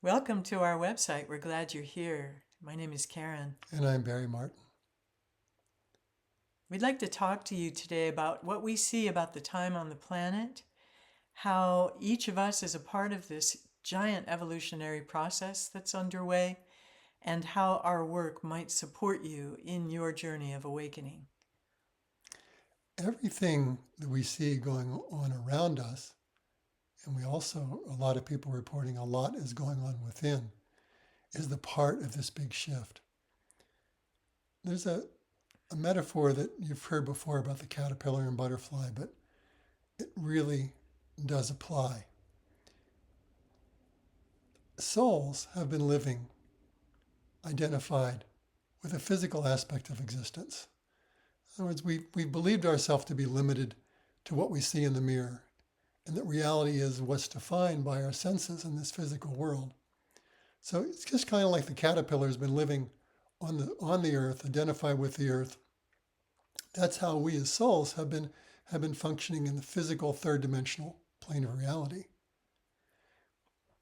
Welcome to our website. We're glad you're here. My name is Karen. And I'm Barry Martin. We'd like to talk to you today about what we see about the time on the planet, how each of us is a part of this giant evolutionary process that's underway, and how our work might support you in your journey of awakening. Everything that we see going on around us, and we also, a lot of people reporting a lot is going on within, is the part of this big shift. There's a metaphor that you've heard before about the caterpillar and butterfly, but it really does apply. Souls have been living identified with a physical aspect of existence. In other words, we believed ourselves to be limited to what we see in the mirror, and that reality is what's defined by our senses in this physical world. So it's just kind of like the caterpillar has been living on the earth, identified with the earth. That's how we as souls have been functioning in the physical third dimensional plane of reality.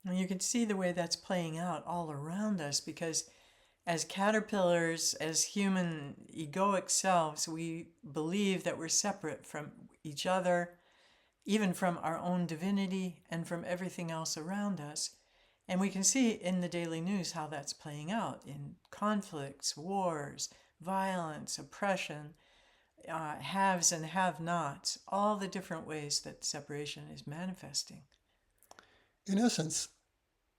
And you can see the way that's playing out all around us because as caterpillars, as human egoic selves, we believe that we're separate from each other, even from our own divinity and from everything else around us. And we can see in the daily news how that's playing out in conflicts, wars, violence, oppression, haves and have nots, all the different ways that separation is manifesting. In essence,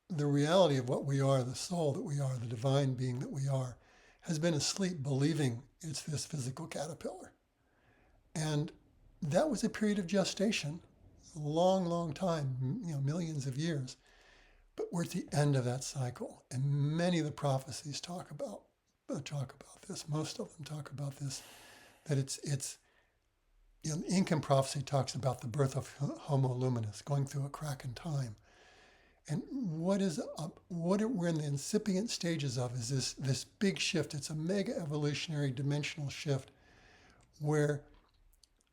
the reality of what we are, the soul that we are, the divine being that we are, has been asleep believing it's this physical caterpillar. And that was a period of gestation, a long, long time, millions of years. But we're at the end of that cycle, and many of the prophecies talk about this. Most of them talk about this. That it's Incan prophecy talks about the birth of Homo luminous, going through a crack in time. And what we're in the incipient stages of is this big shift. It's a mega evolutionary dimensional shift where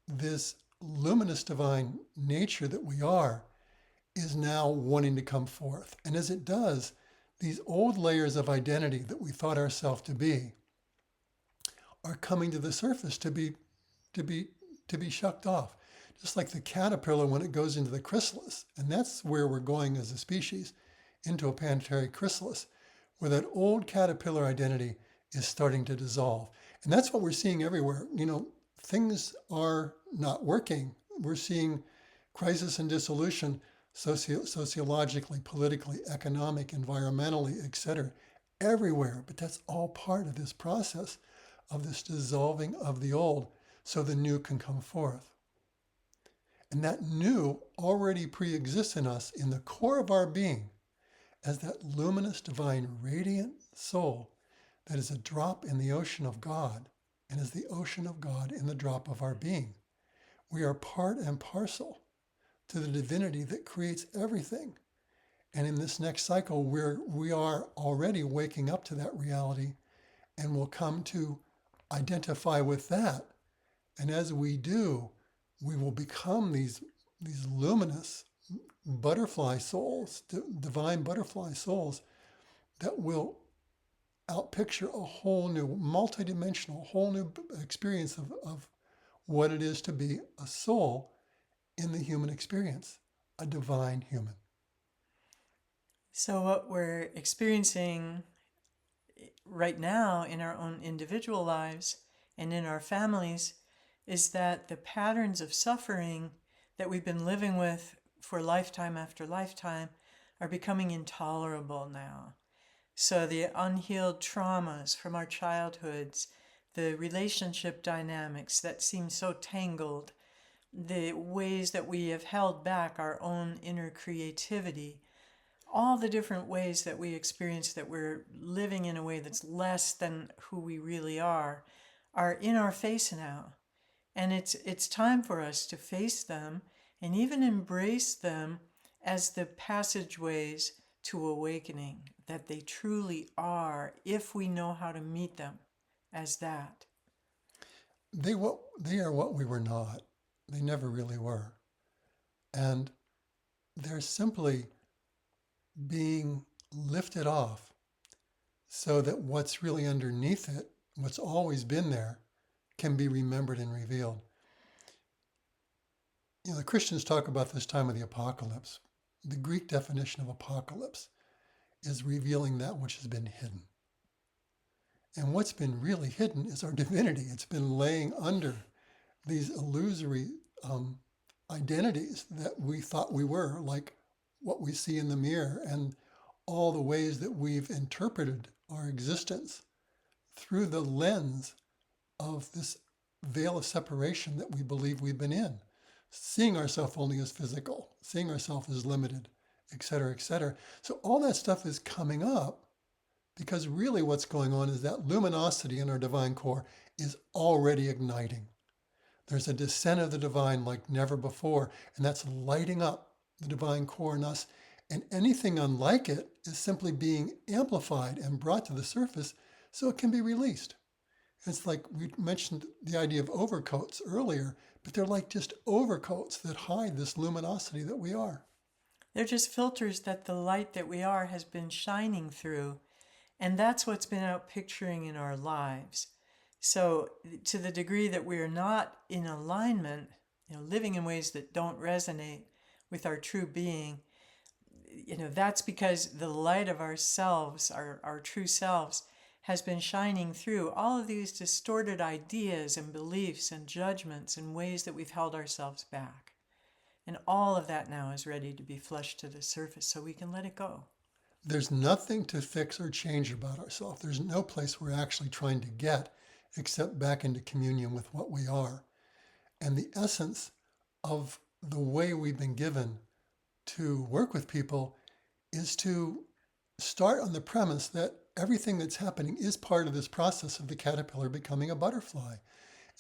this luminous divine nature that we are is now wanting to come forth. And as it does, these old layers of identity that we thought ourselves to be are coming to the surface to be to be shucked off. Just like the caterpillar when it goes into the chrysalis. And that's where we're going as a species, into a planetary chrysalis, where that old caterpillar identity is starting to dissolve. And that's what we're seeing everywhere. Things are not working. We're seeing crisis and dissolution sociologically, politically, economic, environmentally, etc., everywhere. But that's all part of this process of this dissolving of the old so the new can come forth. And that new already pre-exists in us in the core of our being as that luminous, divine, radiant soul that is a drop in the ocean of God and is the ocean of God in the drop of our being. We are part and parcel to the divinity that creates everything. And in this next cycle, we are already waking up to that reality and will come to identify with that. And as we do, we will become these luminous butterfly souls, divine butterfly souls that will outpicture a whole new, multidimensional, whole new experience of what it is to be a soul in the human experience, a divine human. So, what we're experiencing right now in our own individual lives and in our families is that the patterns of suffering that we've been living with for lifetime after lifetime are becoming intolerable now. So the unhealed traumas from our childhoods, the relationship dynamics that seem so tangled, the ways that we have held back our own inner creativity, all the different ways that we experience that we're living in a way that's less than who we really are in our face now. And it's time for us to face them and even embrace them as the passageways to awakening, that they truly are, if we know how to meet them as that. They are what we were not. They never really were. And they're simply being lift it off so that what's really underneath it, what's always been there, can be remembered and revealed. The Christians talk about this time of the apocalypse. The Greek definition of apocalypse is revealing that which has been hidden. And what's been really hidden is our divinity. It's been laying under these illusory identities that we thought we were, like what we see in the mirror, and all the ways that we've interpreted our existence through the lens of this veil of separation that we believe we've been in, seeing ourselves only as physical, seeing ourselves as limited, et cetera, et cetera. So all that stuff is coming up because really what's going on is that luminosity in our divine core is already igniting. There's a descent of the divine like never before, and that's lighting up the divine core in us. And anything unlike it is simply being amplified and brought to the surface so it can be released. It's like we mentioned the idea of overcoats earlier, but they're like just overcoats that hide this luminosity that we are. They're just filters that the light that we are has been shining through. And that's what's been out picturing in our lives. So to the degree that we're not in alignment, living in ways that don't resonate with our true being, that's because the light of ourselves, our true selves, has been shining through all of these distorted ideas and beliefs and judgments and ways that we've held ourselves back. And all of that now is ready to be flushed to the surface so we can let it go. There's nothing to fix or change about ourselves. There's no place we're actually trying to get except back into communion with what we are. And the essence of the way we've been given to work with people is to start on the premise that everything that's happening is part of this process of the caterpillar becoming a butterfly.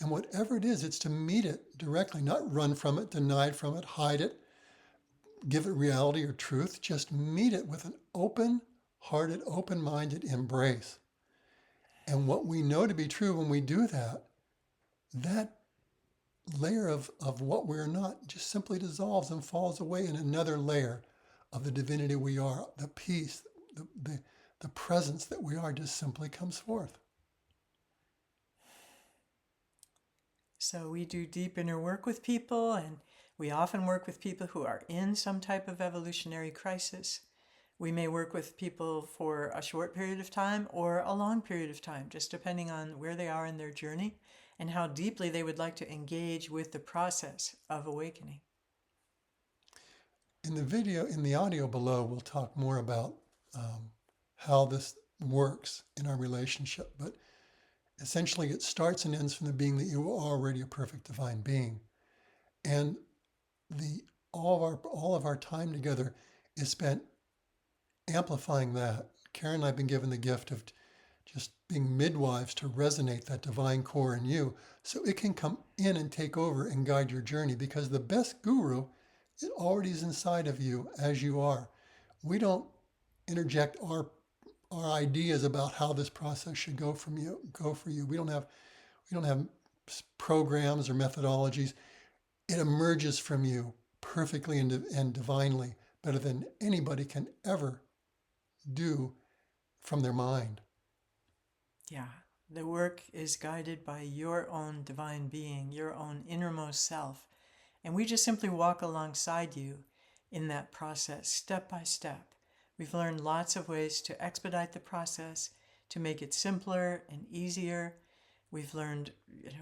And whatever it is, it's to meet it directly, not run from it, deny from it, hide it, give it reality or truth. Just meet it with an open-hearted, open-minded embrace. And what we know to be true when we do that, that layer of what we're not just simply dissolves and falls away in another layer of the divinity we are. The peace, the presence that we are just simply comes forth. So we do deep inner work with people, and we often work with people who are in some type of evolutionary crisis. We may work with people for a short period of time or a long period of time, just depending on where they are in their journey and how deeply they would like to engage with the process of awakening. In the audio below, we'll talk more about how this works in our relationship. But essentially, it starts and ends from the being that you are already a perfect divine being. And all of our time together is spent amplifying that. Karen and I have been given the gift of just being midwives to resonate that divine core in you so it can come in and take over and guide your journey, because the best guru, it already is inside of you as you are. We don't interject our ideas about how this process should go for you. We don't have programs or methodologies. It emerges from you perfectly and divinely, better than anybody can ever do from their mind. Yeah, the work is guided by your own divine being, your own innermost self. And we just simply walk alongside you in that process, step by step. We've learned lots of ways to expedite the process, to make it simpler and easier. We've learned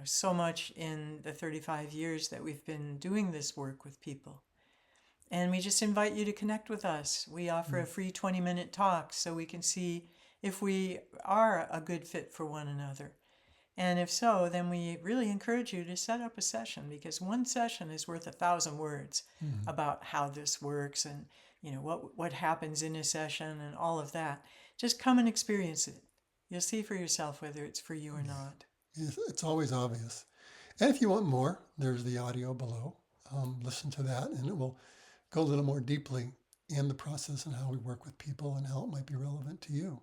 so much in the 35 years that we've been doing this work with people. And we just invite you to connect with us. We offer a free 20-minute talk so we can see if we are a good fit for one another. And if so, then we really encourage you to set up a session, because one session is worth 1,000 words about how this works and what happens in a session and all of that. Just come and experience it. You'll see for yourself whether it's for you or not. It's always obvious. And if you want more, there's the audio below. Listen to that, and it will go a little more deeply in the process and how we work with people and how it might be relevant to you.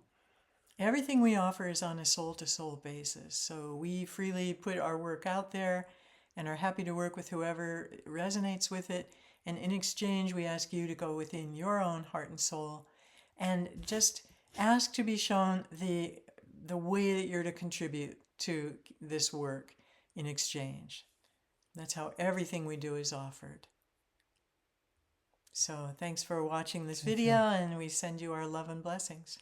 Everything we offer is on a soul-to-soul basis. So we freely put our work out there and are happy to work with whoever resonates with it. And in exchange, we ask you to go within your own heart and soul and just ask to be shown the way that you're to contribute to this work in exchange. That's how everything we do is offered. So thanks for watching this Thank video, you. and we send you our love and blessings.